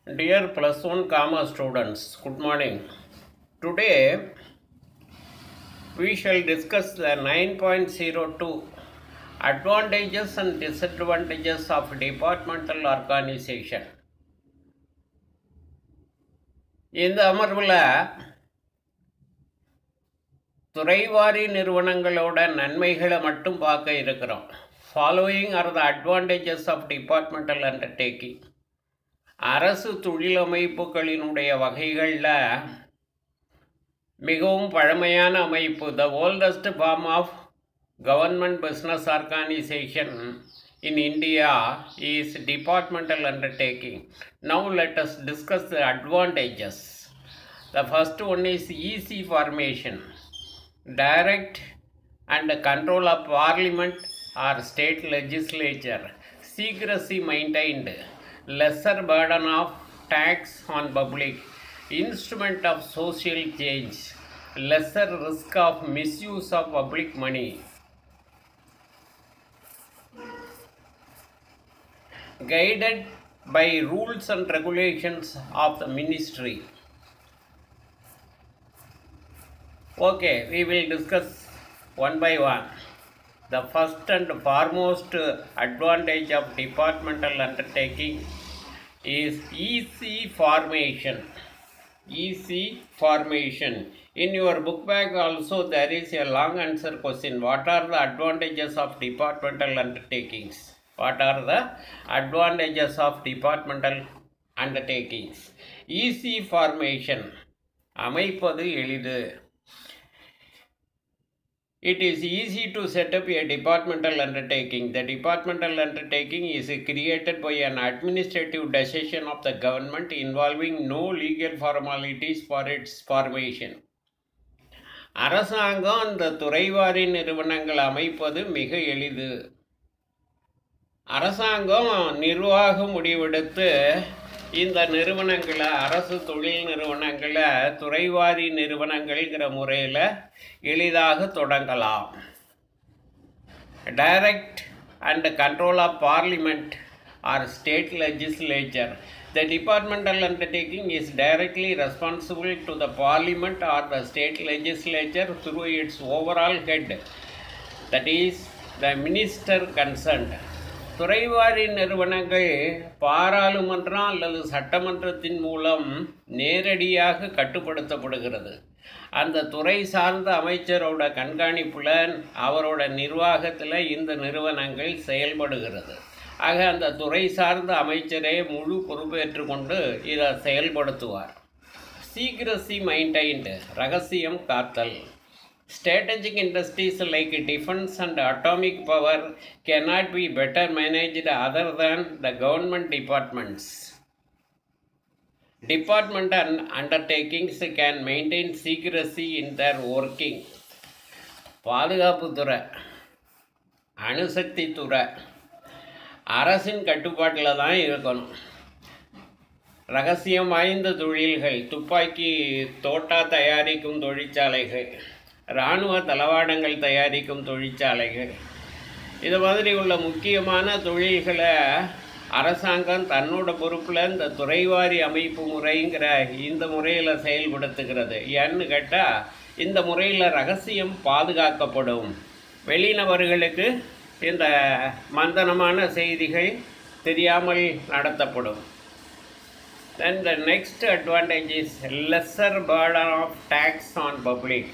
Dear plus one comma students, good morning. Today we shall discuss the 9.02 advantages and disadvantages of departmental organization. இந்த அமர்வில் துறைவாரி நிறுவனங்களோட நன்மைகளை மட்டும் பார்க்க இருக்கிறோம். Following are the advantages of departmental undertaking. அரசு தொழிலமைப்புகளினுடைய வகைகளில் மிகவும் பழமையான அமைப்பு, the oldest form of government business organization in India is departmental undertaking. Now let us discuss the advantages. The first one is easy formation. Direct and control of parliament or state legislature. Secrecy maintained. Lesser burden of tax on public. Instrument of social change. Lesser risk of misuse of public money. Guided by rules and regulations of the ministry. Okay, we will discuss one by one. The first and foremost advantage of departmental undertaking is easy formation. Easy formation. In your book bag also there is a long answer question. What are the advantages of departmental undertakings? What are the advantages of departmental undertakings? Easy formation. அமைப்பது எளிது. It is easy to set up a departmental undertaking. The departmental undertaking is created by an administrative decision of the government involving no legal formalities for its formation. அரசாங்கம் அந்த துறைவாரி நிறுவனங்கள் அமைப்பது மிக எளிது. அரசாங்கம் நிர்வாக முடிவெடுத்து இந்த நிறுவனங்களை, அரசு தொழில் நிறுவனங்களை துறைவாரி நிறுவனங்கள்ங்கிற முறையில் எளிதாக தொடங்கலாம். Direct and control of parliament or state legislature. The departmental undertaking is directly responsible to the parliament or the state legislature through its overall head, that is the minister concerned. துறைவாரி நிறுவனங்கள் பாராளுமன்றம் அல்லது சட்டமன்றத்தின் மூலம் நேரடியாக கட்டுப்படுத்தப்படுகிறது. அந்த துறை சார்ந்த அமைச்சரோட கண்காணிப்பில், அவரோட நிர்வாகத்தில் இந்த நிறுவனங்கள் செயல்படுகிறது. ஆக அந்த துறை சார்ந்த அமைச்சரே முழு பொறுப்பேற்றுக்கொண்டு இதை செயல்படுத்துவார். சீக்ரசி மைண்டைன்டு, ரகசியம் காத்தல். Strategic industries like defense and atomic power cannot be better managed other than the government departments. Department undertakings can maintain secrecy in their working. பாதுகாப்புத்துறை, அணுசக்தி துறை அரசின் கட்டுப்பாட்டில் தான் இருக்கணும். ரகசியம் வாய்ந்த தொழில்கள், துப்பாக்கி தோட்டா தயாரிக்கும் தொழிற்சாலைகள், இராணுவ தளவாடங்கள் தயாரிக்கும் தொழிற்சாலைகள், இது மாதிரி உள்ள முக்கியமான தொழில்களை அரசாங்கம் தன்னோட பொறுப்பில் இந்த துறைவாரி அமைப்பு முறைங்கிற இந்த முறையில் செயல்படுத்துகிறது. ஏன்னு கேட்டால், இந்த முறையில் ரகசியம் பாதுகாக்கப்படும். வெளிநபர்களுக்கு இந்த மந்தனமான செய்திகள் தெரியாமல் நடத்தப்படும். Then the next advantage is lesser burden of tax on public.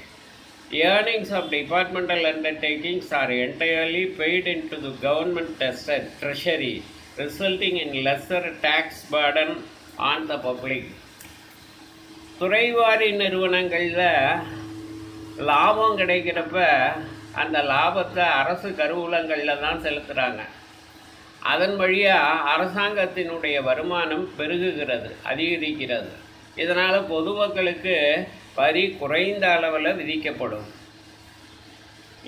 Earnings of departmental undertakings are entirely paid into the government treasury, resulting in lesser tax burden on the public. துறைவாரி நிறுவனங்களில் லாபம் கிடைக்கிறப்ப அந்த லாபத்தை அரசு கருவூலங்களில் தான் செலுத்துகிறாங்க. அதன் வழியாக அரசாங்கத்தினுடைய வருமானம் பெருகுகிறது, அதிகரிக்கிறது. இதனால் பொதுமக்களுக்கு வரி குறைந்த அளவில் விதிக்கப்படும்.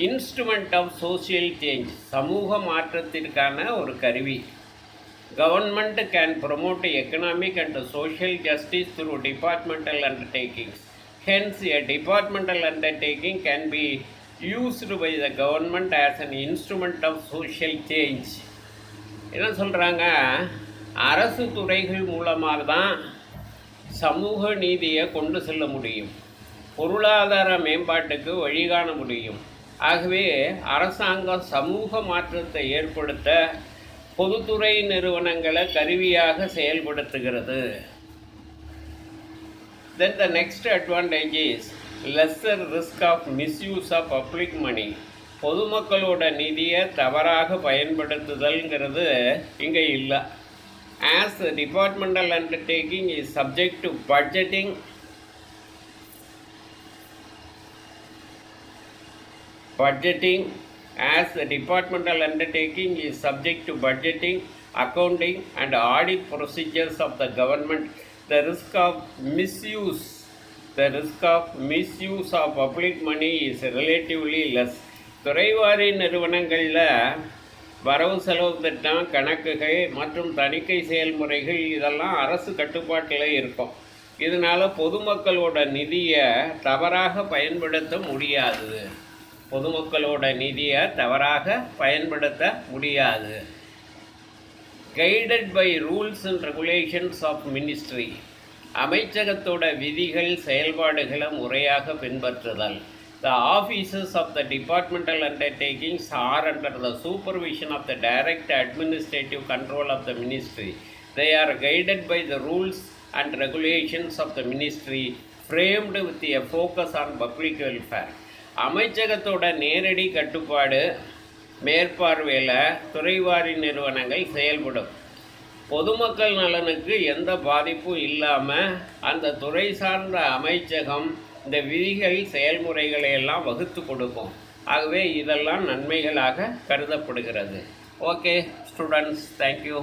இன்ஸ்ட்ருமெண்ட் ஆஃப் சோசியல் சேஞ்ச், சமூக மாற்றத்திற்கான ஒரு கருவி. Government can promote economic and social justice through departmental undertakings. Hence a departmental undertaking can be used by the government as an instrument of social change. என்ன சொல்கிறாங்க, அரசு துறைகள் மூலமாக தான் சமூக நீதியை கொண்டு செல்ல முடியும், பொருளாதார மேம்பாட்டுக்கு வழிகாண முடியும். ஆகவே அரசாங்கம் சமூக மாற்றத்தை ஏற்படுத்த பொதுத்துறை நிறுவனங்களை கருவியாக செயல்படுத்துகிறது. Then the next advantage is lesser risk of misuse of public money. பொதுமக்களோட நிதியை தவறாக பயன்படுத்துதல்ங்கிறது இங்கே இல்லை. As the departmental undertaking is subject to budgeting, as the departmental undertaking is subject to budgeting, accounting and audit procedures of the government, the risk of misuse of public money is relatively less. துறைவாரி நிறுவனங்களில் வரவு செலவு திட்டம், கணக்குகள் மற்றும் தணிக்கை செயல்முறைகள் இதெல்லாம் அரசு கட்டுப்பாட்டில் இருக்கும். இதனால் பொதுமக்களோட நிதியை தவறாக பயன்படுத்த முடியாது. Guided by rules and regulations of ministry. அமைச்சகத்தோட விதிகள் செயல்பாடுகளை முறையாக பின்பற்றுதல். The offices of the departmental undertakings are under the supervision of the direct administrative control of the ministry. They are guided by the rules and regulations of the ministry, framed with a focus on public welfare. அமைச்சகத்தோட நேரடி கட்டுப்பாடு மேற்பார்வையில் துறைவாரி நிறுவனங்கள் செயல்படும். பொதுமக்கள் நலனுக்கு எந்த பாதிப்பும் இல்லாமல் அந்த துறை சார்ந்த அமைச்சகம் இந்த விதிகள் செயல்முறைகளை எல்லாம் வகுத்து கொடுக்கும். ஆகவே இதெல்லாம் நன்மைகளாக கருதப்படுகிறது. Okay students, thank you.